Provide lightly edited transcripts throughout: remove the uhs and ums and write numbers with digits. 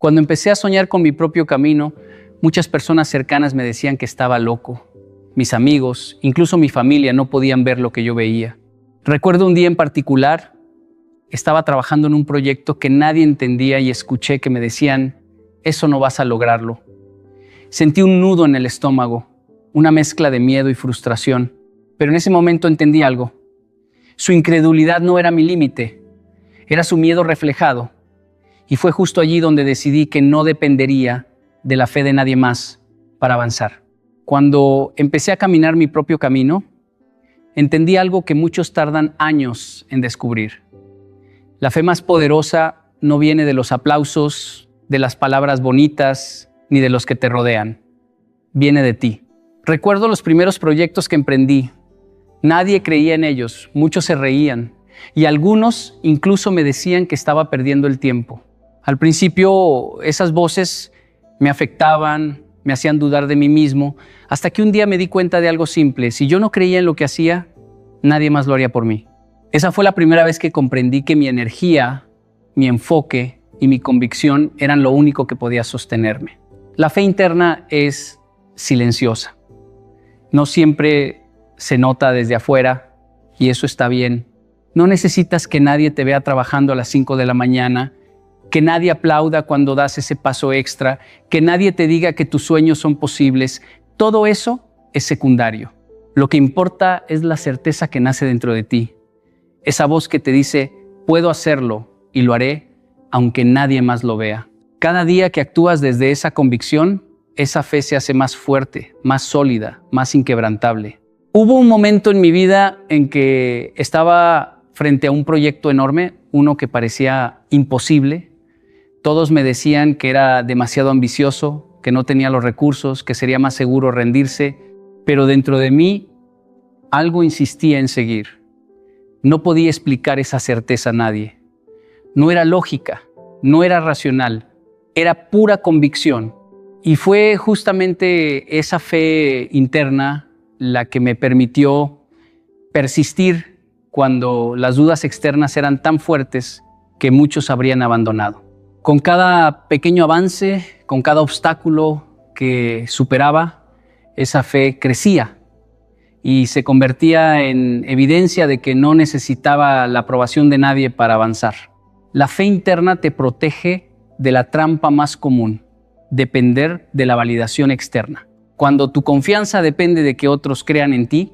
Cuando empecé a soñar con mi propio camino, muchas personas cercanas me decían que estaba loco. Mis amigos, incluso mi familia, no podían ver lo que yo veía. Recuerdo un día en particular, estaba trabajando en un proyecto que nadie entendía y escuché que me decían, eso no vas a lograrlo. Sentí un nudo en el estómago, una mezcla de miedo y frustración, pero en ese momento entendí algo. Su incredulidad no era mi límite, era su miedo reflejado. Y fue justo allí donde decidí que no dependería de la fe de nadie más para avanzar. Cuando empecé a caminar mi propio camino, entendí algo que muchos tardan años en descubrir. La fe más poderosa no viene de los aplausos, de las palabras bonitas, ni de los que te rodean. Viene de ti. Recuerdo los primeros proyectos que emprendí. Nadie creía en ellos, muchos se reían y algunos incluso me decían que estaba perdiendo el tiempo. Al principio esas voces me afectaban, me hacían dudar de mí mismo, hasta que un día me di cuenta de algo simple. Si yo no creía en lo que hacía, nadie más lo haría por mí. Esa fue la primera vez que comprendí que mi energía, mi enfoque y mi convicción eran lo único que podía sostenerme. La fe interna es silenciosa. No siempre se nota desde afuera y eso está bien. No necesitas que nadie te vea trabajando a las 5 de la mañana, que nadie aplauda cuando das ese paso extra, que nadie te diga que tus sueños son posibles. Todo eso es secundario. Lo que importa es la certeza que nace dentro de ti. Esa voz que te dice, puedo hacerlo y lo haré, aunque nadie más lo vea. Cada día que actúas desde esa convicción, esa fe se hace más fuerte, más sólida, más inquebrantable. Hubo un momento en mi vida en que estaba frente a un proyecto enorme, uno que parecía imposible. Todos me decían que era demasiado ambicioso, que no tenía los recursos, que sería más seguro rendirse, pero dentro de mí algo insistía en seguir. No podía explicar esa certeza a nadie. No era lógica, no era racional, era pura convicción. Y fue justamente esa fe interna la que me permitió persistir cuando las dudas externas eran tan fuertes que muchos habrían abandonado. Con cada pequeño avance, con cada obstáculo que superaba, esa fe crecía y se convertía en evidencia de que no necesitaba la aprobación de nadie para avanzar. La fe interna te protege de la trampa más común, depender de la validación externa. Cuando tu confianza depende de que otros crean en ti,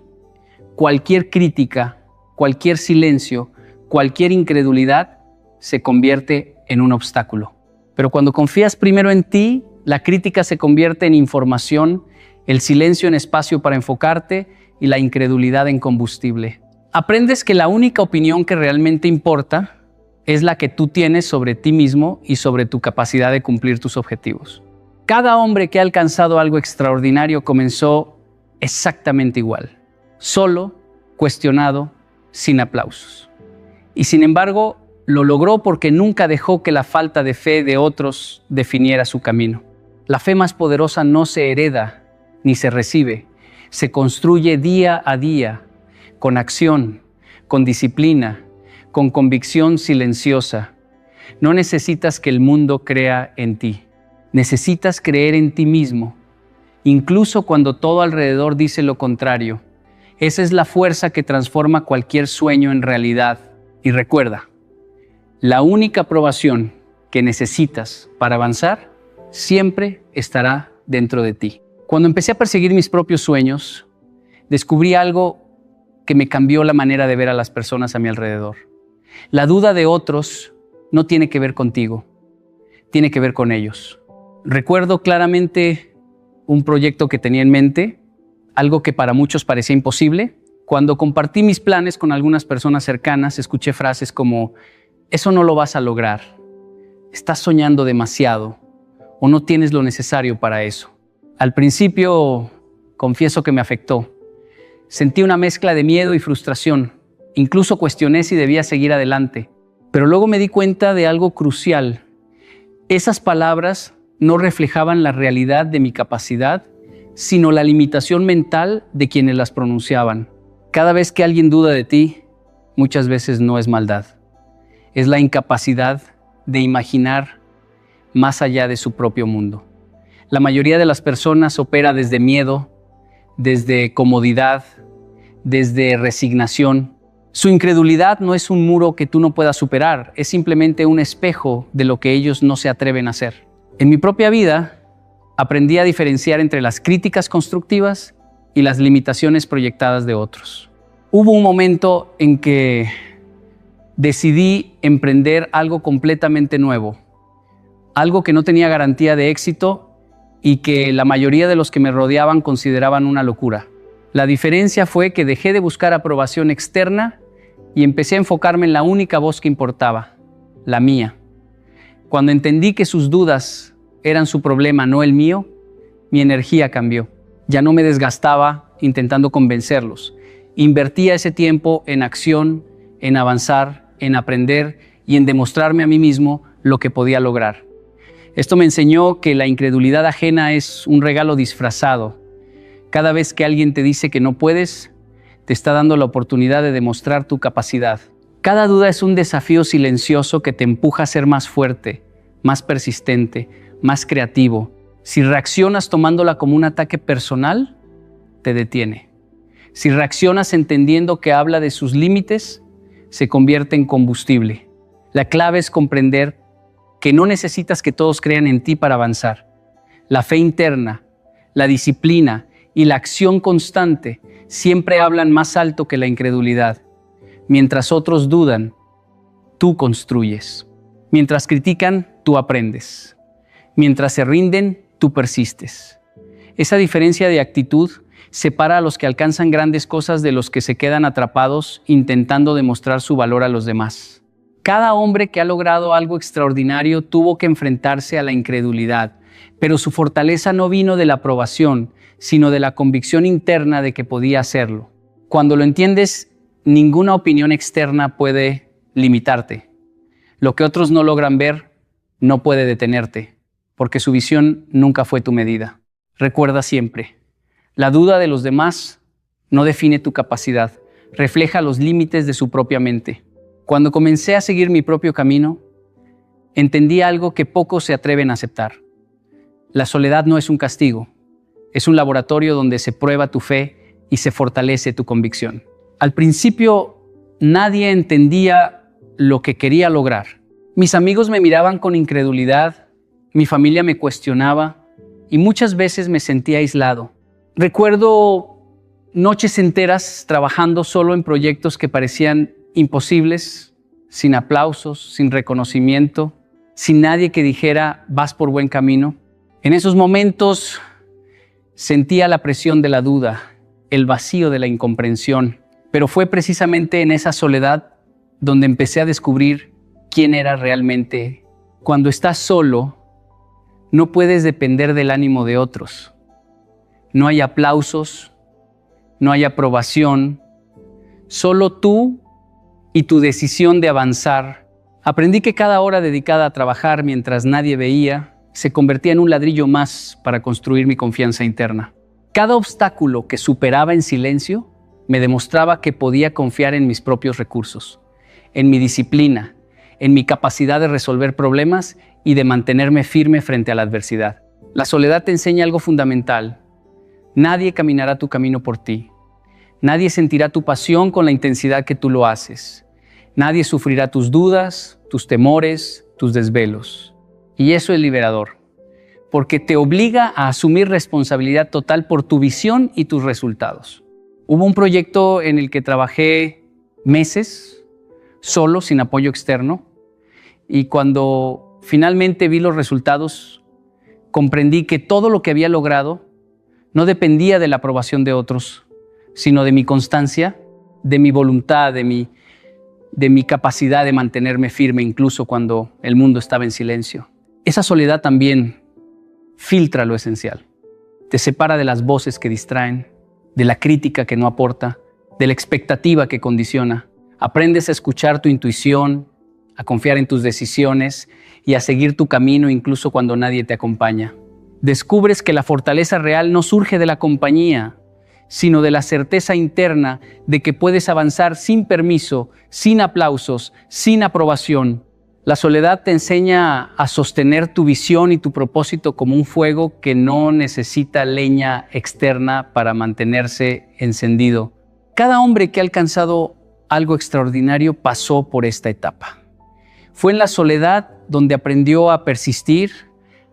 cualquier crítica, cualquier silencio, cualquier incredulidad se convierte en un obstáculo. Pero cuando confías primero en ti, la crítica se convierte en información, el silencio en espacio para enfocarte y la incredulidad en combustible. Aprendes que la única opinión que realmente importa es la que tú tienes sobre ti mismo y sobre tu capacidad de cumplir tus objetivos. Cada hombre que ha alcanzado algo extraordinario comenzó exactamente igual, solo, cuestionado, sin aplausos. Y sin embargo, lo logró porque nunca dejó que la falta de fe de otros definiera su camino. La fe más poderosa no se hereda ni se recibe, se construye día a día, con acción, con disciplina, con convicción silenciosa. No necesitas que el mundo crea en ti. Necesitas creer en ti mismo, incluso cuando todo alrededor dice lo contrario. Esa es la fuerza que transforma cualquier sueño en realidad. Y recuerda, la única aprobación que necesitas para avanzar siempre estará dentro de ti. Cuando empecé a perseguir mis propios sueños, descubrí algo que me cambió la manera de ver a las personas a mi alrededor. La duda de otros no tiene que ver contigo, tiene que ver con ellos. Recuerdo claramente un proyecto que tenía en mente, algo que para muchos parecía imposible. Cuando compartí mis planes con algunas personas cercanas, escuché frases como, eso no lo vas a lograr, estás soñando demasiado o no tienes lo necesario para eso. Al principio, confieso que me afectó. Sentí una mezcla de miedo y frustración. Incluso cuestioné si debía seguir adelante. Pero luego me di cuenta de algo crucial. Esas palabras no reflejaban la realidad de mi capacidad, sino la limitación mental de quienes las pronunciaban. Cada vez que alguien duda de ti, muchas veces no es maldad. Es la incapacidad de imaginar más allá de su propio mundo. La mayoría de las personas opera desde miedo, desde comodidad, desde resignación. Su incredulidad no es un muro que tú no puedas superar, es simplemente un espejo de lo que ellos no se atreven a hacer. En mi propia vida, aprendí a diferenciar entre las críticas constructivas y las limitaciones proyectadas de otros. Hubo un momento en que decidí emprender algo completamente nuevo, algo que no tenía garantía de éxito y que la mayoría de los que me rodeaban consideraban una locura. La diferencia fue que dejé de buscar aprobación externa y empecé a enfocarme en la única voz que importaba, la mía. Cuando entendí que sus dudas eran su problema, no el mío, mi energía cambió. Ya no me desgastaba intentando convencerlos. Invertía ese tiempo en acción, en avanzar, en aprender y en demostrarme a mí mismo lo que podía lograr. Esto me enseñó que la incredulidad ajena es un regalo disfrazado. Cada vez que alguien te dice que no puedes, te está dando la oportunidad de demostrar tu capacidad. Cada duda es un desafío silencioso que te empuja a ser más fuerte, más persistente, más creativo. Si reaccionas tomándola como un ataque personal, te detiene. Si reaccionas entendiendo que habla de sus límites, se convierte en combustible. La clave es comprender que no necesitas que todos crean en ti para avanzar. La fe interna, la disciplina y la acción constante siempre hablan más alto que la incredulidad. Mientras otros dudan, tú construyes. Mientras critican, tú aprendes. Mientras se rinden, tú persistes. Esa diferencia de actitud separa a los que alcanzan grandes cosas de los que se quedan atrapados intentando demostrar su valor a los demás. Cada hombre que ha logrado algo extraordinario tuvo que enfrentarse a la incredulidad, pero su fortaleza no vino de la aprobación, sino de la convicción interna de que podía hacerlo. Cuando lo entiendes, ninguna opinión externa puede limitarte. Lo que otros no logran ver no puede detenerte, porque su visión nunca fue tu medida. Recuerda siempre, la duda de los demás no define tu capacidad, refleja los límites de su propia mente. Cuando comencé a seguir mi propio camino, entendí algo que pocos se atreven a aceptar. La soledad no es un castigo, es un laboratorio donde se prueba tu fe y se fortalece tu convicción. Al principio, nadie entendía lo que quería lograr. Mis amigos me miraban con incredulidad, mi familia me cuestionaba y muchas veces me sentía aislado. Recuerdo noches enteras trabajando solo en proyectos que parecían imposibles, sin aplausos, sin reconocimiento, sin nadie que dijera, vas por buen camino. En esos momentos sentía la presión de la duda, el vacío de la incomprensión, pero fue precisamente en esa soledad donde empecé a descubrir quién era realmente. Cuando estás solo, no puedes depender del ánimo de otros. No hay aplausos, no hay aprobación, solo tú y tu decisión de avanzar. Aprendí que cada hora dedicada a trabajar mientras nadie veía se convertía en un ladrillo más para construir mi confianza interna. Cada obstáculo que superaba en silencio me demostraba que podía confiar en mis propios recursos, en mi disciplina, en mi capacidad de resolver problemas y de mantenerme firme frente a la adversidad. La soledad te enseña algo fundamental. Nadie caminará tu camino por ti. Nadie sentirá tu pasión con la intensidad que tú lo haces. Nadie sufrirá tus dudas, tus temores, tus desvelos. Y eso es liberador, porque te obliga a asumir responsabilidad total por tu visión y tus resultados. Hubo un proyecto en el que trabajé meses, solo, sin apoyo externo, y cuando finalmente vi los resultados, comprendí que todo lo que había logrado no dependía de la aprobación de otros, sino de mi constancia, de mi voluntad, de mi capacidad de mantenerme firme incluso cuando el mundo estaba en silencio. Esa soledad también filtra lo esencial. Te separa de las voces que distraen, de la crítica que no aporta, de la expectativa que condiciona. Aprendes a escuchar tu intuición, a confiar en tus decisiones y a seguir tu camino incluso cuando nadie te acompaña. Descubres que la fortaleza real no surge de la compañía, sino de la certeza interna de que puedes avanzar sin permiso, sin aplausos, sin aprobación. La soledad te enseña a sostener tu visión y tu propósito como un fuego que no necesita leña externa para mantenerse encendido. Cada hombre que ha alcanzado algo extraordinario pasó por esta etapa. Fue en la soledad donde aprendió a persistir,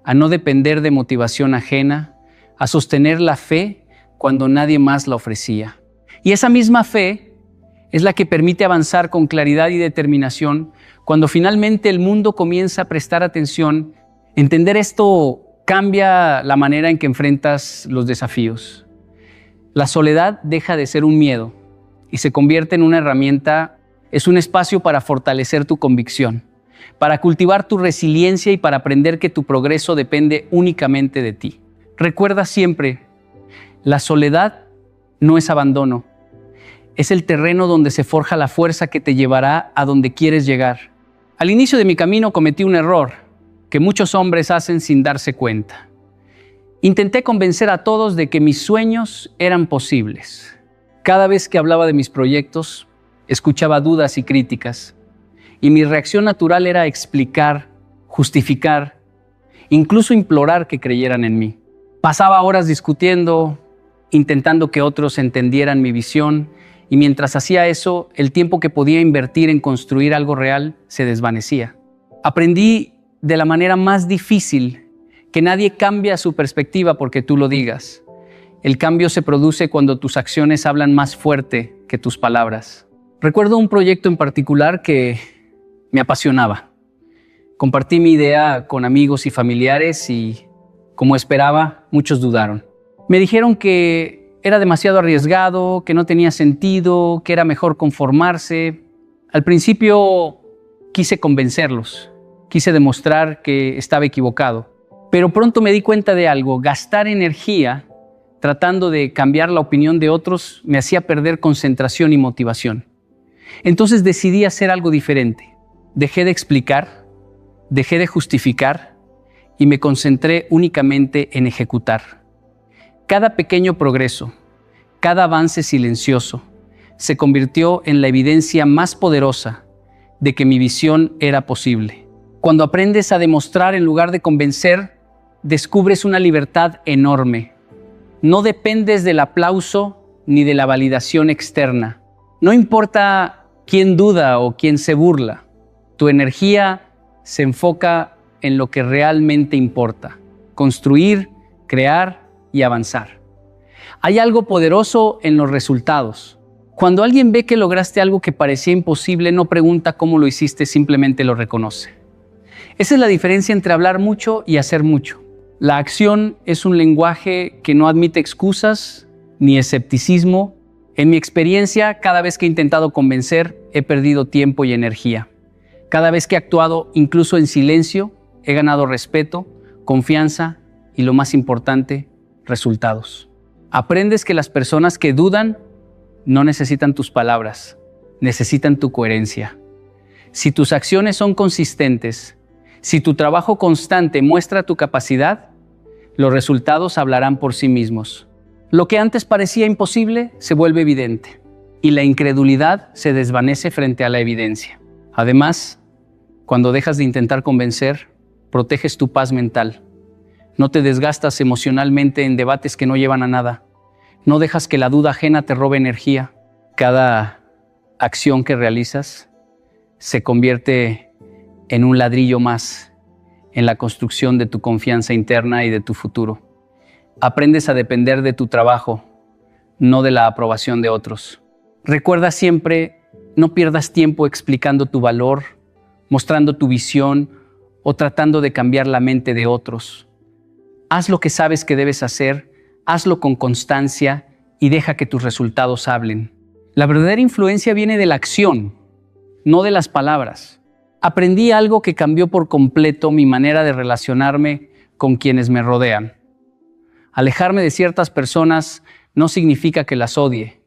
a no depender de motivación ajena, a sostener la fe cuando nadie más la ofrecía. Y esa misma fe es la que permite avanzar con claridad y determinación cuando finalmente el mundo comienza a prestar atención. Entender esto cambia la manera en que enfrentas los desafíos. La soledad deja de ser un miedo y se convierte en una herramienta, es un espacio para fortalecer tu convicción, para cultivar tu resiliencia y para aprender que tu progreso depende únicamente de ti. Recuerda siempre, la soledad no es abandono, es el terreno donde se forja la fuerza que te llevará a donde quieres llegar. Al inicio de mi camino cometí un error que muchos hombres hacen sin darse cuenta. Intenté convencer a todos de que mis sueños eran posibles. Cada vez que hablaba de mis proyectos, escuchaba dudas y críticas, y mi reacción natural era explicar, justificar, incluso implorar que creyeran en mí. Pasaba horas discutiendo, intentando que otros entendieran mi visión, y mientras hacía eso, el tiempo que podía invertir en construir algo real se desvanecía. Aprendí de la manera más difícil que nadie cambia su perspectiva porque tú lo digas. El cambio se produce cuando tus acciones hablan más fuerte que tus palabras. Recuerdo un proyecto en particular que me apasionaba. Compartí mi idea con amigos y familiares y, como esperaba, muchos dudaron. Me dijeron que era demasiado arriesgado, que no tenía sentido, que era mejor conformarse. Al principio quise convencerlos, quise demostrar que estaba equivocado. Pero pronto me di cuenta de algo: gastar energía tratando de cambiar la opinión de otros me hacía perder concentración y motivación. Entonces decidí hacer algo diferente. Dejé de explicar, dejé de justificar y me concentré únicamente en ejecutar. Cada pequeño progreso, cada avance silencioso, se convirtió en la evidencia más poderosa de que mi visión era posible. Cuando aprendes a demostrar en lugar de convencer, descubres una libertad enorme. No dependes del aplauso ni de la validación externa. No importa quién duda o quién se burla, tu energía se enfoca en lo que realmente importa: construir, crear y avanzar. Hay algo poderoso en los resultados. Cuando alguien ve que lograste algo que parecía imposible, no pregunta cómo lo hiciste, simplemente lo reconoce. Esa es la diferencia entre hablar mucho y hacer mucho. La acción es un lenguaje que no admite excusas ni escepticismo. En mi experiencia, cada vez que he intentado convencer, he perdido tiempo y energía. Cada vez que he actuado, incluso en silencio, he ganado respeto, confianza y, lo más importante, resultados. Aprendes que las personas que dudan no necesitan tus palabras, necesitan tu coherencia. Si tus acciones son consistentes, si tu trabajo constante muestra tu capacidad, los resultados hablarán por sí mismos. Lo que antes parecía imposible se vuelve evidente y la incredulidad se desvanece frente a la evidencia. Además, cuando dejas de intentar convencer, proteges tu paz mental. No te desgastas emocionalmente en debates que no llevan a nada. No dejas que la duda ajena te robe energía. Cada acción que realizas se convierte en un ladrillo más en la construcción de tu confianza interna y de tu futuro. Aprendes a depender de tu trabajo, no de la aprobación de otros. Recuerda siempre, no pierdas tiempo explicando tu valor, mostrando tu visión o tratando de cambiar la mente de otros. Haz lo que sabes que debes hacer, hazlo con constancia y deja que tus resultados hablen. La verdadera influencia viene de la acción, no de las palabras. Aprendí algo que cambió por completo mi manera de relacionarme con quienes me rodean. Alejarme de ciertas personas no significa que las odie,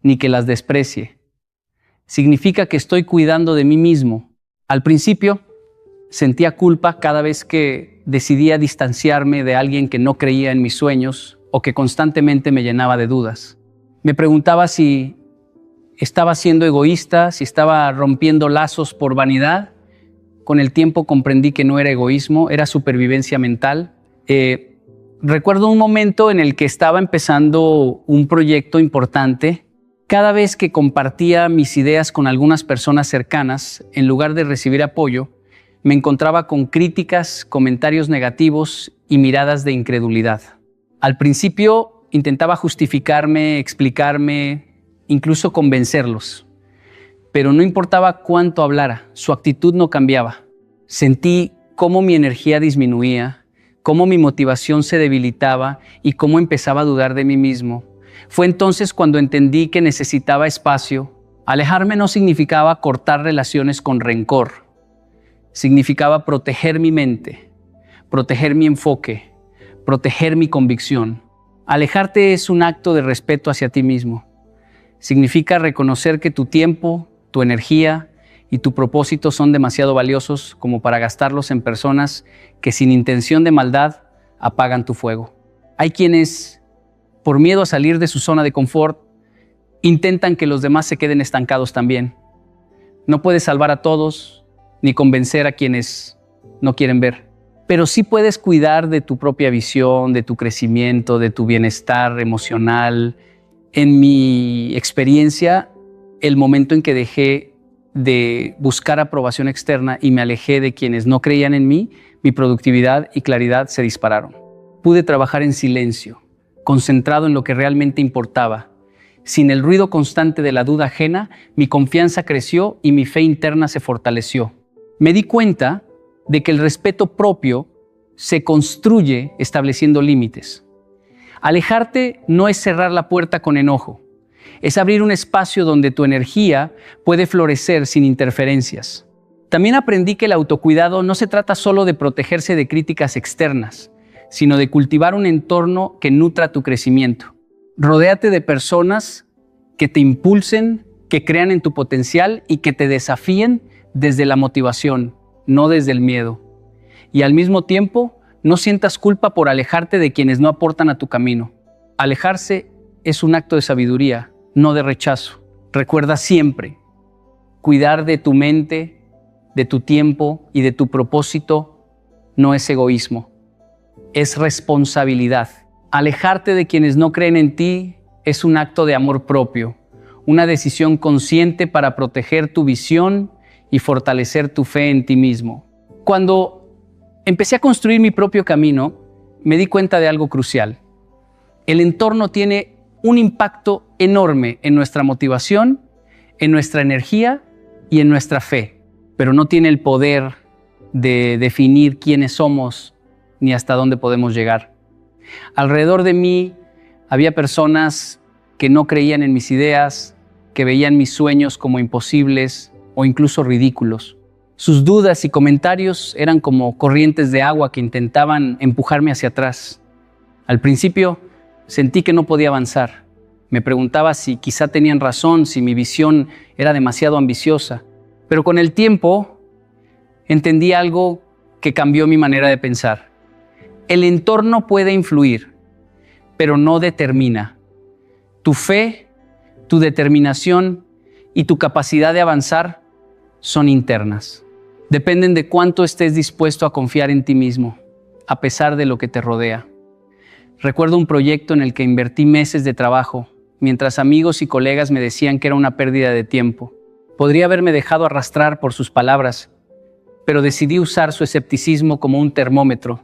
ni que las desprecie. Significa que estoy cuidando de mí mismo. Al principio, sentía culpa cada vez que decidía distanciarme de alguien que no creía en mis sueños o que constantemente me llenaba de dudas. Me preguntaba si estaba siendo egoísta, si estaba rompiendo lazos por vanidad, con el tiempo comprendí que no era egoísmo, era supervivencia mental. Recuerdo un momento en el que estaba empezando un proyecto importante. Cada vez que compartía mis ideas con algunas personas cercanas, en lugar de recibir apoyo, me encontraba con críticas, comentarios negativos y miradas de incredulidad. Al principio intentaba justificarme, explicarme, incluso convencerlos. Pero no importaba cuánto hablara, su actitud no cambiaba. Sentí cómo mi energía disminuía, cómo mi motivación se debilitaba y cómo empezaba a dudar de mí mismo. Fue entonces cuando entendí que necesitaba espacio. Alejarme no significaba cortar relaciones con rencor. Significaba proteger mi mente, proteger mi enfoque, proteger mi convicción. Alejarte es un acto de respeto hacia ti mismo. Significa reconocer que tu tiempo, tu energía y tu propósito son demasiado valiosos como para gastarlos en personas que sin intención de maldad apagan tu fuego. Hay quienes, por miedo a salir de su zona de confort, intentan que los demás se queden estancados también. No puedes salvar a todos ni convencer a quienes no quieren ver, pero sí puedes cuidar de tu propia visión, de tu crecimiento, de tu bienestar emocional. En mi experiencia, el momento en que dejé de buscar aprobación externa y me alejé de quienes no creían en mí, mi productividad y claridad se dispararon. Pude trabajar en silencio, concentrado en lo que realmente importaba. Sin el ruido constante de la duda ajena, mi confianza creció y mi fe interna se fortaleció. Me di cuenta de que el respeto propio se construye estableciendo límites. Alejarte no es cerrar la puerta con enojo. Es abrir un espacio donde tu energía puede florecer sin interferencias. También aprendí que el autocuidado no se trata solo de protegerse de críticas externas, sino de cultivar un entorno que nutra tu crecimiento. Rodéate de personas que te impulsen, que crean en tu potencial y que te desafíen desde la motivación, no desde el miedo. Y al mismo tiempo, no sientas culpa por alejarte de quienes no aportan a tu camino. Alejarse es un acto de sabiduría, no de rechazo. Recuerda siempre, cuidar de tu mente, de tu tiempo y de tu propósito no es egoísmo, es responsabilidad. Alejarte de quienes no creen en ti es un acto de amor propio, una decisión consciente para proteger tu visión y fortalecer tu fe en ti mismo. Cuando empecé a construir mi propio camino, me di cuenta de algo crucial. El entorno tiene un impacto enorme en nuestra motivación, en nuestra energía y en nuestra fe, pero no tiene el poder de definir quiénes somos ni hasta dónde podemos llegar. Alrededor de mí había personas que no creían en mis ideas, que veían mis sueños como imposibles o incluso ridículos. Sus dudas y comentarios eran como corrientes de agua que intentaban empujarme hacia atrás. Al principio sentí que no podía avanzar. Me preguntaba si quizá tenían razón, si mi visión era demasiado ambiciosa. Pero con el tiempo entendí algo que cambió mi manera de pensar. El entorno puede influir, pero no determina. Tu fe, tu determinación y tu capacidad de avanzar son internas. Dependen de cuánto estés dispuesto a confiar en ti mismo, a pesar de lo que te rodea. Recuerdo un proyecto en el que invertí meses de trabajo, mientras amigos y colegas me decían que era una pérdida de tiempo. Podría haberme dejado arrastrar por sus palabras, pero decidí usar su escepticismo como un termómetro,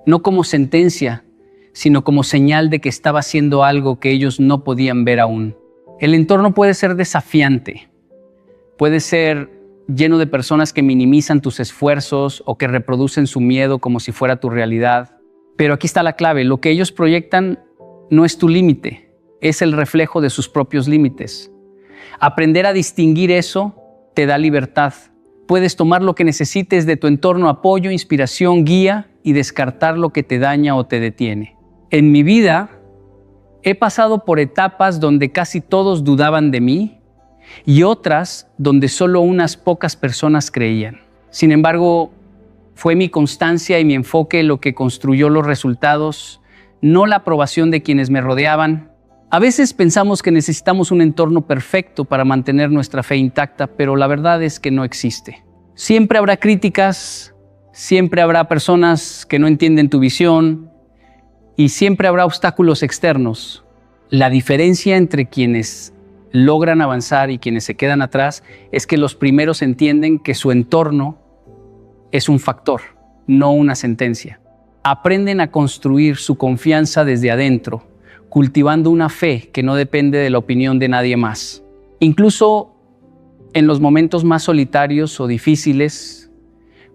no como sentencia, sino como señal de que estaba haciendo algo que ellos no podían ver aún. El entorno puede ser desafiante, puede ser lleno de personas que minimizan tus esfuerzos o que reproducen su miedo como si fuera tu realidad. Pero aquí está la clave, lo que ellos proyectan no es tu límite, es el reflejo de sus propios límites. Aprender a distinguir eso te da libertad. Puedes tomar lo que necesites de tu entorno, apoyo, inspiración, guía y descartar lo que te daña o te detiene. En mi vida he pasado por etapas donde casi todos dudaban de mí y otras donde solo unas pocas personas creían. Sin embargo, fue mi constancia y mi enfoque lo que construyó los resultados, no la aprobación de quienes me rodeaban. A veces pensamos que necesitamos un entorno perfecto para mantener nuestra fe intacta, pero la verdad es que no existe. Siempre habrá críticas, siempre habrá personas que no entienden tu visión y siempre habrá obstáculos externos. La diferencia entre quienes logran avanzar y quienes se quedan atrás es que los primeros entienden que su entorno es un factor, no una sentencia. Aprenden a construir su confianza desde adentro, cultivando una fe que no depende de la opinión de nadie más. Incluso en los momentos más solitarios o difíciles,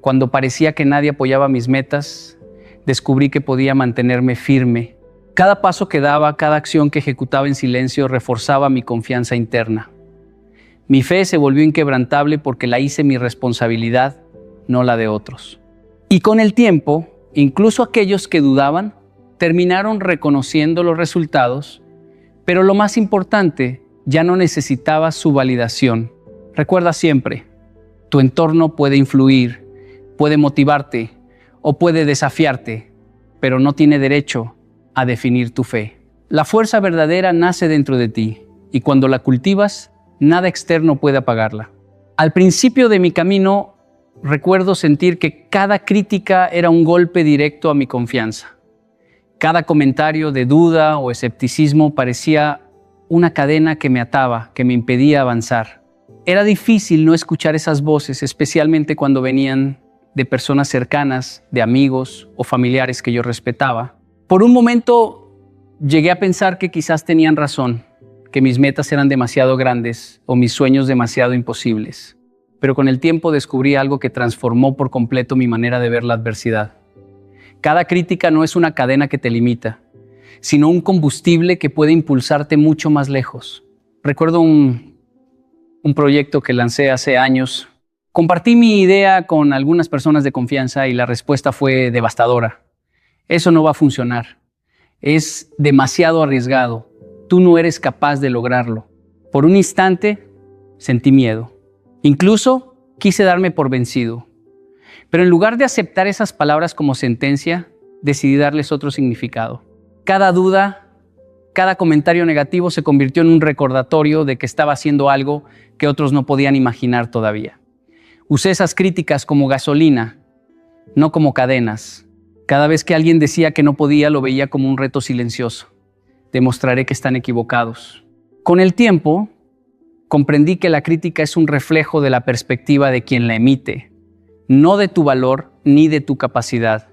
cuando parecía que nadie apoyaba mis metas, descubrí que podía mantenerme firme. Cada paso que daba, cada acción que ejecutaba en silencio reforzaba mi confianza interna. Mi fe se volvió inquebrantable porque la hice mi responsabilidad, no la de otros. Y con el tiempo, incluso aquellos que dudaban, terminaron reconociendo los resultados, pero lo más importante, ya no necesitaba su validación. Recuerda siempre, tu entorno puede influir, puede motivarte o puede desafiarte, pero no tiene derecho a definir tu fe. La fuerza verdadera nace dentro de ti y cuando la cultivas, nada externo puede apagarla. Al principio de mi camino, recuerdo sentir que cada crítica era un golpe directo a mi confianza. Cada comentario de duda o escepticismo parecía una cadena que me ataba, que me impedía avanzar. Era difícil no escuchar esas voces, especialmente cuando venían de personas cercanas, de amigos o familiares que yo respetaba. Por un momento llegué a pensar que quizás tenían razón, que mis metas eran demasiado grandes o mis sueños demasiado imposibles. Pero con el tiempo descubrí algo que transformó por completo mi manera de ver la adversidad. Cada crítica no es una cadena que te limita, sino un combustible que puede impulsarte mucho más lejos. Recuerdo un proyecto que lancé hace años. Compartí mi idea con algunas personas de confianza y la respuesta fue devastadora. Eso no va a funcionar. Es demasiado arriesgado. Tú no eres capaz de lograrlo. Por un instante sentí miedo. Incluso quise darme por vencido. Pero en lugar de aceptar esas palabras como sentencia, decidí darles otro significado. Cada duda, cada comentario negativo se convirtió en un recordatorio de que estaba haciendo algo que otros no podían imaginar todavía. Usé esas críticas como gasolina, no como cadenas. Cada vez que alguien decía que no podía, lo veía como un reto silencioso. Demostraré que están equivocados. Con el tiempo, comprendí que la crítica es un reflejo de la perspectiva de quien la emite, no de tu valor ni de tu capacidad.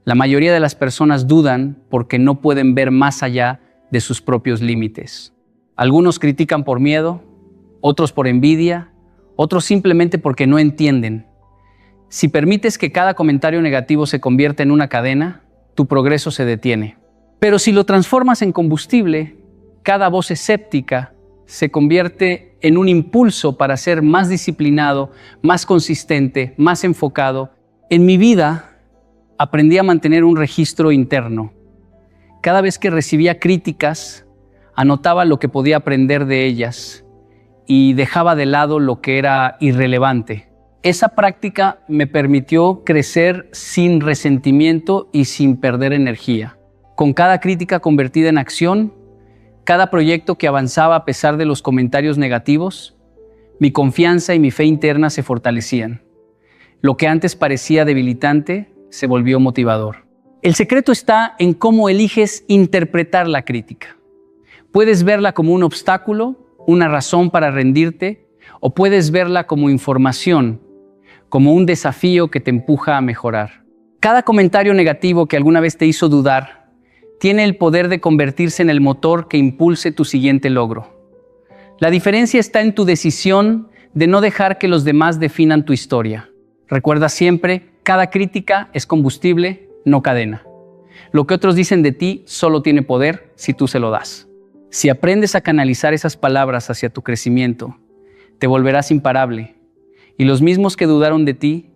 La mayoría de las personas dudan porque no pueden ver más allá de sus propios límites. Algunos critican por miedo, otros por envidia, otros simplemente porque no entienden. Si permites que cada comentario negativo se convierta en una cadena, tu progreso se detiene. Pero si lo transformas en combustible, cada voz escéptica se convierte en un impulso para ser más disciplinado, más consistente, más enfocado. En mi vida, aprendí a mantener un registro interno. Cada vez que recibía críticas, anotaba lo que podía aprender de ellas y dejaba de lado lo que era irrelevante. Esa práctica me permitió crecer sin resentimiento y sin perder energía. Con cada crítica convertida en acción, cada proyecto que avanzaba a pesar de los comentarios negativos, mi confianza y mi fe interna se fortalecían. Lo que antes parecía debilitante se volvió motivador. El secreto está en cómo eliges interpretar la crítica. Puedes verla como un obstáculo, una razón para rendirte, o puedes verla como información, como un desafío que te empuja a mejorar. Cada comentario negativo que alguna vez te hizo dudar tiene el poder de convertirse en el motor que impulse tu siguiente logro. La diferencia está en tu decisión de no dejar que los demás definan tu historia. Recuerda siempre, cada crítica es combustible, no cadena. Lo que otros dicen de ti solo tiene poder si tú se lo das. Si aprendes a canalizar esas palabras hacia tu crecimiento, te volverás imparable. Y los mismos que dudaron de ti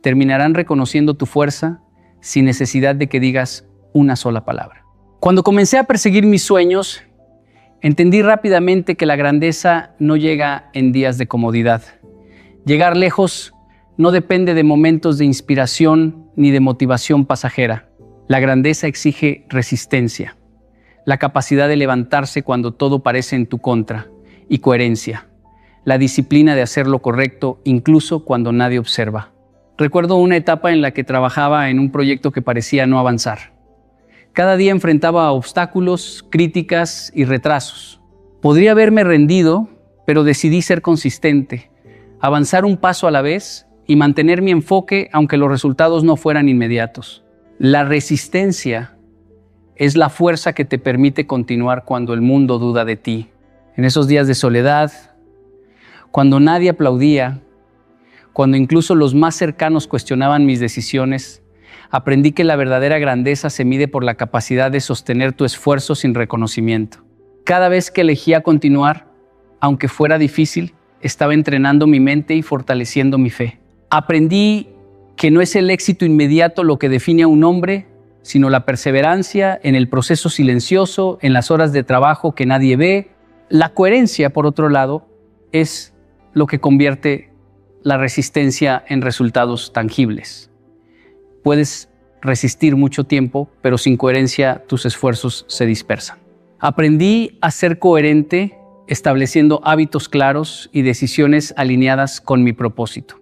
terminarán reconociendo tu fuerza sin necesidad de que digas una sola palabra. Cuando comencé a perseguir mis sueños, entendí rápidamente que la grandeza no llega en días de comodidad. Llegar lejos no depende de momentos de inspiración ni de motivación pasajera. La grandeza exige resistencia, la capacidad de levantarse cuando todo parece en tu contra y coherencia, la disciplina de hacer lo correcto incluso cuando nadie observa. Recuerdo una etapa en la que trabajaba en un proyecto que parecía no avanzar. Cada día enfrentaba obstáculos, críticas y retrasos. Podría haberme rendido, pero decidí ser consistente, avanzar un paso a la vez y mantener mi enfoque aunque los resultados no fueran inmediatos. La resistencia es la fuerza que te permite continuar cuando el mundo duda de ti. En esos días de soledad, cuando nadie aplaudía, cuando incluso los más cercanos cuestionaban mis decisiones, aprendí que la verdadera grandeza se mide por la capacidad de sostener tu esfuerzo sin reconocimiento. Cada vez que elegía continuar, aunque fuera difícil, estaba entrenando mi mente y fortaleciendo mi fe. Aprendí que no es el éxito inmediato lo que define a un hombre, sino la perseverancia en el proceso silencioso, en las horas de trabajo que nadie ve. La coherencia, por otro lado, es lo que convierte la resistencia en resultados tangibles. Puedes resistir mucho tiempo, pero sin coherencia tus esfuerzos se dispersan. Aprendí a ser coherente, estableciendo hábitos claros y decisiones alineadas con mi propósito.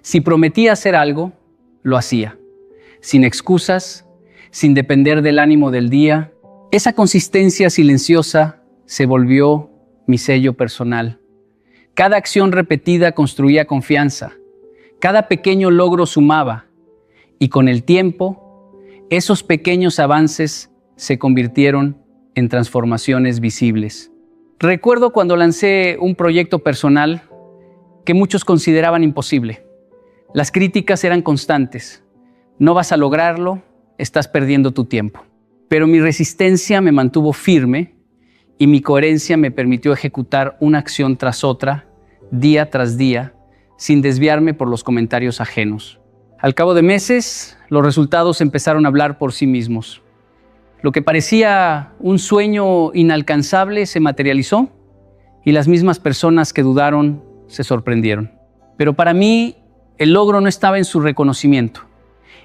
Si prometía hacer algo, lo hacía, sin excusas, sin depender del ánimo del día. Esa consistencia silenciosa se volvió mi sello personal. Cada acción repetida construía confianza, cada pequeño logro sumaba, y con el tiempo, esos pequeños avances se convirtieron en transformaciones visibles. Recuerdo cuando lancé un proyecto personal que muchos consideraban imposible. Las críticas eran constantes. No vas a lograrlo, estás perdiendo tu tiempo. Pero mi resistencia me mantuvo firme y mi coherencia me permitió ejecutar una acción tras otra, día tras día, sin desviarme por los comentarios ajenos. Al cabo de meses, los resultados empezaron a hablar por sí mismos. Lo que parecía un sueño inalcanzable se materializó y las mismas personas que dudaron se sorprendieron. Pero para mí, el logro no estaba en su reconocimiento.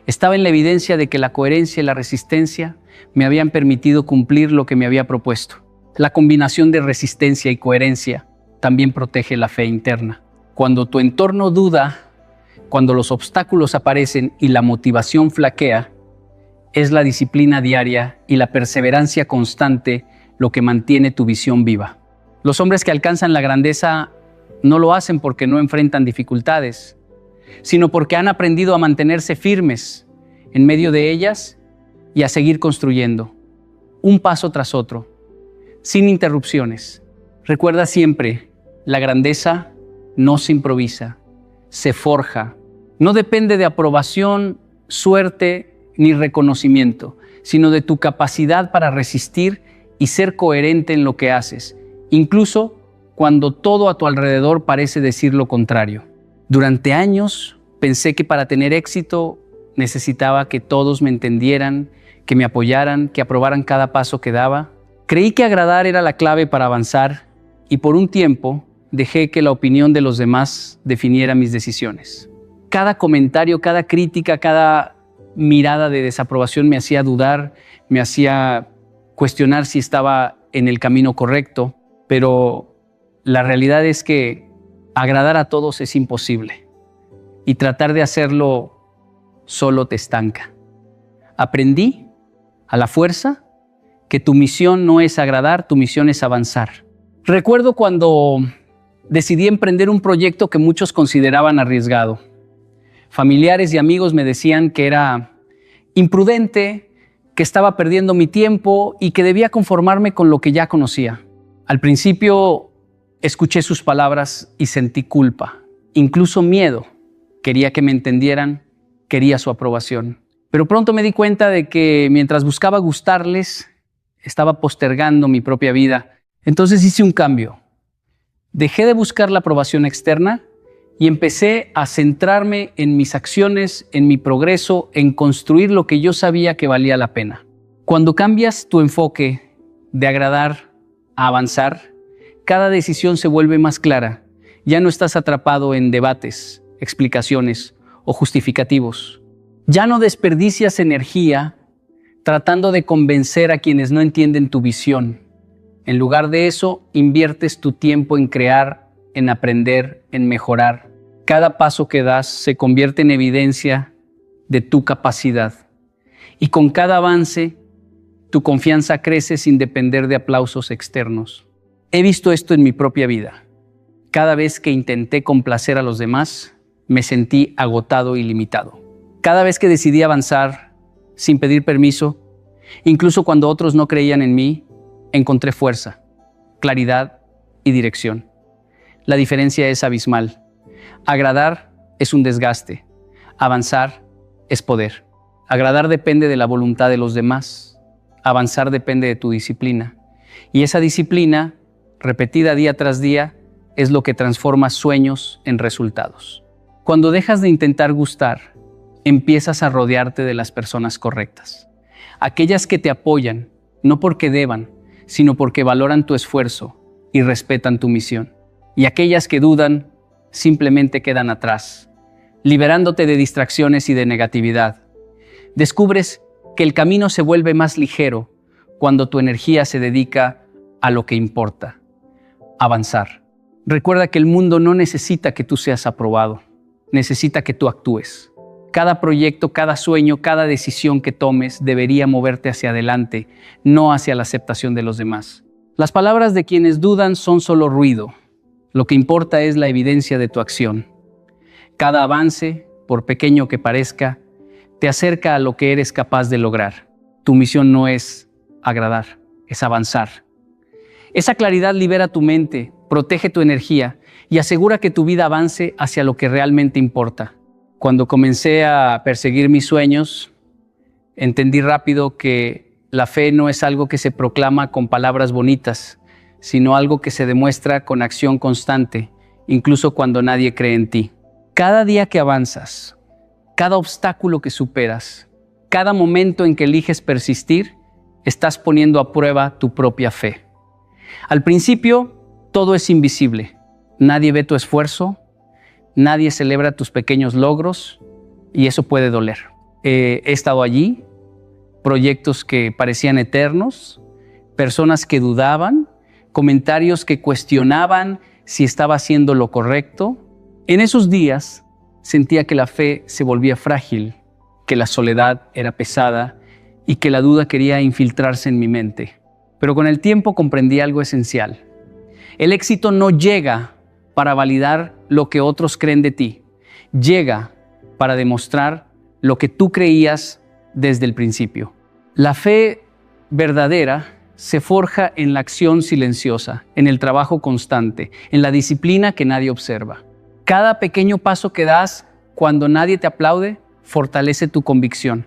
Estaba en la evidencia de que la coherencia y la resistencia me habían permitido cumplir lo que me había propuesto. La combinación de resistencia y coherencia también protege la fe interna. Cuando tu entorno duda, cuando los obstáculos aparecen y la motivación flaquea, es la disciplina diaria y la perseverancia constante lo que mantiene tu visión viva. Los hombres que alcanzan la grandeza no lo hacen porque no enfrentan dificultades, sino porque han aprendido a mantenerse firmes en medio de ellas y a seguir construyendo, un paso tras otro, sin interrupciones. Recuerda siempre, la grandeza no se improvisa, se forja. No depende de aprobación, suerte ni reconocimiento, sino de tu capacidad para resistir y ser coherente en lo que haces, incluso cuando todo a tu alrededor parece decir lo contrario. Durante años pensé que para tener éxito necesitaba que todos me entendieran, que me apoyaran, que aprobaran cada paso que daba. Creí que agradar era la clave para avanzar y por un tiempo dejé que la opinión de los demás definiera mis decisiones. Cada comentario, cada crítica, cada mirada de desaprobación me hacía dudar, me hacía cuestionar si estaba en el camino correcto, pero la realidad es que agradar a todos es imposible y tratar de hacerlo solo te estanca. Aprendí a la fuerza que tu misión no es agradar, tu misión es avanzar. Recuerdo cuando decidí emprender un proyecto que muchos consideraban arriesgado. Familiares y amigos me decían que era imprudente, que estaba perdiendo mi tiempo y que debía conformarme con lo que ya conocía. Al principio escuché sus palabras y sentí culpa, incluso miedo. Quería que me entendieran, quería su aprobación. Pero pronto me di cuenta de que mientras buscaba gustarles, estaba postergando mi propia vida. Entonces hice un cambio. Dejé de buscar la aprobación externa y empecé a centrarme en mis acciones, en mi progreso, en construir lo que yo sabía que valía la pena. Cuando cambias tu enfoque de agradar a avanzar, cada decisión se vuelve más clara. Ya no estás atrapado en debates, explicaciones o justificativos. Ya no desperdicias energía tratando de convencer a quienes no entienden tu visión. En lugar de eso, inviertes tu tiempo en crear en aprender, en mejorar. Cada paso que das se convierte en evidencia de tu capacidad. Y con cada avance, tu confianza crece sin depender de aplausos externos. He visto esto en mi propia vida. Cada vez que intenté complacer a los demás, me sentí agotado y limitado. Cada vez que decidí avanzar sin pedir permiso, incluso cuando otros no creían en mí, encontré fuerza, claridad y dirección. La diferencia es abismal. Agradar es un desgaste. Avanzar es poder. Agradar depende de la voluntad de los demás. Avanzar depende de tu disciplina. Y esa disciplina, repetida día tras día, es lo que transforma sueños en resultados. Cuando dejas de intentar gustar, empiezas a rodearte de las personas correctas. Aquellas que te apoyan, no porque deban, sino porque valoran tu esfuerzo y respetan tu misión. Y aquellas que dudan, simplemente quedan atrás, liberándote de distracciones y de negatividad. Descubres que el camino se vuelve más ligero cuando tu energía se dedica a lo que importa, avanzar. Recuerda que el mundo no necesita que tú seas aprobado, necesita que tú actúes. Cada proyecto, cada sueño, cada decisión que tomes debería moverte hacia adelante, no hacia la aceptación de los demás. Las palabras de quienes dudan son solo ruido. Lo que importa es la evidencia de tu acción. Cada avance, por pequeño que parezca, te acerca a lo que eres capaz de lograr. Tu misión no es agradar, es avanzar. Esa claridad libera tu mente, protege tu energía y asegura que tu vida avance hacia lo que realmente importa. Cuando comencé a perseguir mis sueños, entendí rápido que la fe no es algo que se proclama con palabras bonitas, sino algo que se demuestra con acción constante, incluso cuando nadie cree en ti. Cada día que avanzas, cada obstáculo que superas, cada momento en que eliges persistir, estás poniendo a prueba tu propia fe. Al principio, todo es invisible. Nadie ve tu esfuerzo, nadie celebra tus pequeños logros y eso puede doler. He estado allí, proyectos que parecían eternos, personas que dudaban, comentarios que cuestionaban si estaba haciendo lo correcto. En esos días sentía que la fe se volvía frágil, que la soledad era pesada y que la duda quería infiltrarse en mi mente. Pero con el tiempo comprendí algo esencial. El éxito no llega para validar lo que otros creen de ti. Llega para demostrar lo que tú creías desde el principio. La fe verdadera se forja en la acción silenciosa, en el trabajo constante, en la disciplina que nadie observa. Cada pequeño paso que das cuando nadie te aplaude fortalece tu convicción.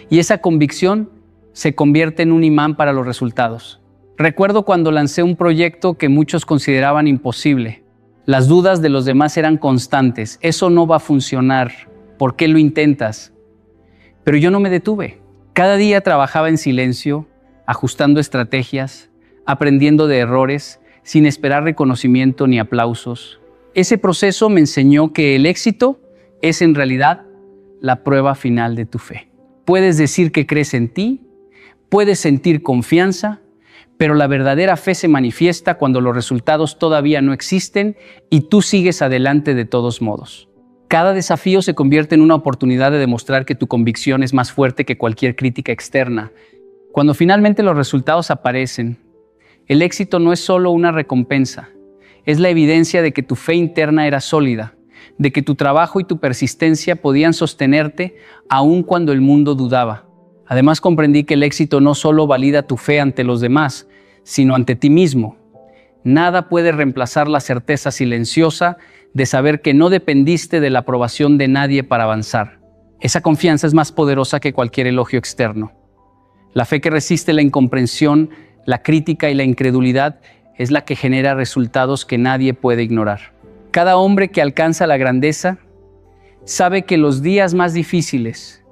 Y esa convicción se convierte en un imán para los resultados. Recuerdo cuando lancé un proyecto que muchos consideraban imposible. Las dudas de los demás eran constantes. Eso no va a funcionar. ¿Por qué lo intentas? Pero yo no me detuve. Cada día trabajaba en silencio, ajustando estrategias, aprendiendo de errores, sin esperar reconocimiento ni aplausos. Ese proceso me enseñó que el éxito es en realidad la prueba final de tu fe. Puedes decir que crees en ti, puedes sentir confianza, pero la verdadera fe se manifiesta cuando los resultados todavía no existen y tú sigues adelante de todos modos. Cada desafío se convierte en una oportunidad de demostrar que tu convicción es más fuerte que cualquier crítica externa. Cuando finalmente los resultados aparecen, el éxito no es solo una recompensa, es la evidencia de que tu fe interna era sólida, de que tu trabajo y tu persistencia podían sostenerte aun cuando el mundo dudaba. Además comprendí que el éxito no solo valida tu fe ante los demás, sino ante ti mismo. Nada puede reemplazar la certeza silenciosa de saber que no dependiste de la aprobación de nadie para avanzar. Esa confianza es más poderosa que cualquier elogio externo. La fe que resiste la incomprensión, la crítica y la incredulidad es la que genera resultados que nadie puede ignorar. Cada hombre que alcanza la grandeza sabe que los días más difíciles,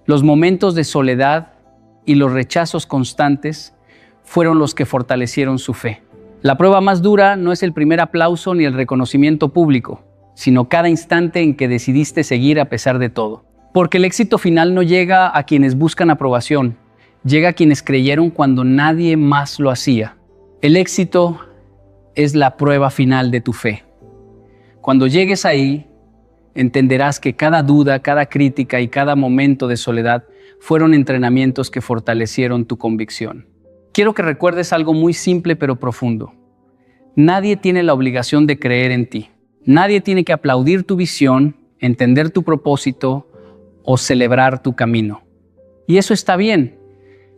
los momentos de soledad y los rechazos constantes fueron los que fortalecieron su fe. La prueba más dura no es el primer aplauso ni el reconocimiento público, sino cada instante en que decidiste seguir a pesar de todo. Porque el éxito final no llega a quienes buscan aprobación, llega a quienes creyeron cuando nadie más lo hacía. El éxito es la prueba final de tu fe. Cuando llegues ahí, entenderás que cada duda, cada crítica y cada momento de soledad fueron entrenamientos que fortalecieron tu convicción. Quiero que recuerdes algo muy simple pero profundo. Nadie tiene la obligación de creer en ti. Nadie tiene que aplaudir tu visión, entender tu propósito o celebrar tu camino. Y eso está bien.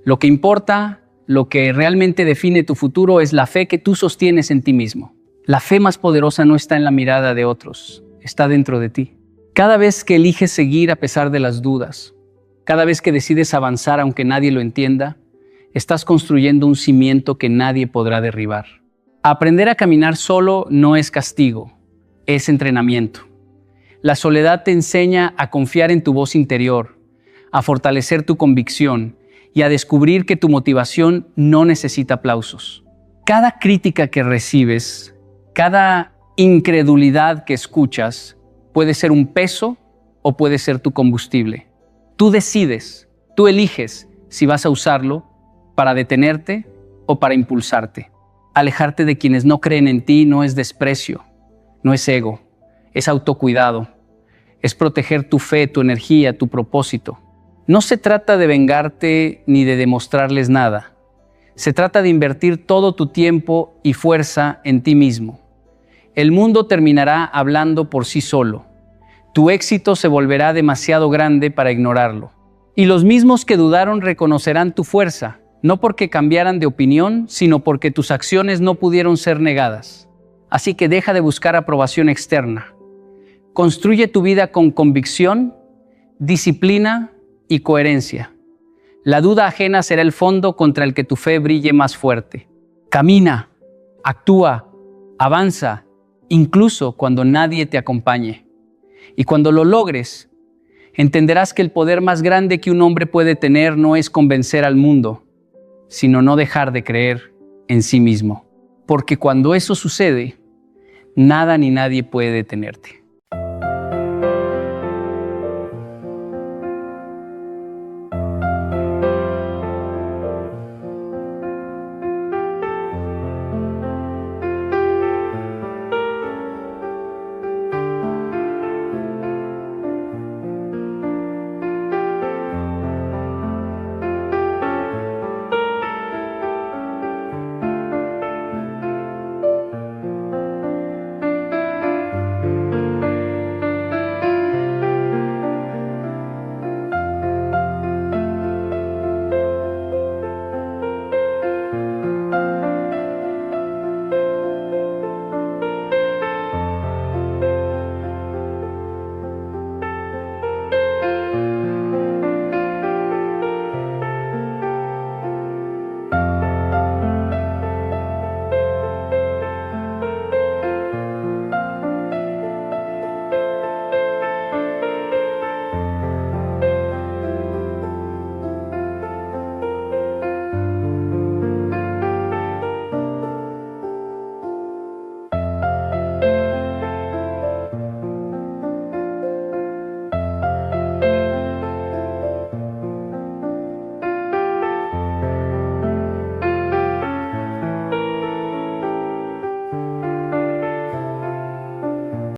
Lo que importa, lo que realmente define tu futuro es la fe que tú sostienes en ti mismo. La fe más poderosa no está en la mirada de otros, está dentro de ti. Cada vez que eliges seguir a pesar de las dudas, cada vez que decides avanzar aunque nadie lo entienda, estás construyendo un cimiento que nadie podrá derribar. Aprender a caminar solo no es castigo, es entrenamiento. La soledad te enseña a confiar en tu voz interior, a fortalecer tu convicción y a descubrir que tu motivación no necesita aplausos. Cada crítica que recibes, cada incredulidad que escuchas, puede ser un peso o puede ser tu combustible. Tú decides, tú eliges si vas a usarlo para detenerte o para impulsarte. Alejarte de quienes no creen en ti no es desprecio, no es ego, es autocuidado, es proteger tu fe, tu energía, tu propósito. No se trata de vengarte ni de demostrarles nada. Se trata de invertir todo tu tiempo y fuerza en ti mismo. El mundo terminará hablando por sí solo. Tu éxito se volverá demasiado grande para ignorarlo. Y los mismos que dudaron reconocerán tu fuerza, no porque cambiaran de opinión, sino porque tus acciones no pudieron ser negadas. Así que deja de buscar aprobación externa. Construye tu vida con convicción, disciplina y coherencia. La duda ajena será el fondo contra el que tu fe brille más fuerte. Camina, actúa, avanza, incluso cuando nadie te acompañe. Y cuando lo logres, entenderás que el poder más grande que un hombre puede tener no es convencer al mundo, sino no dejar de creer en sí mismo. Porque cuando eso sucede, nada ni nadie puede detenerte.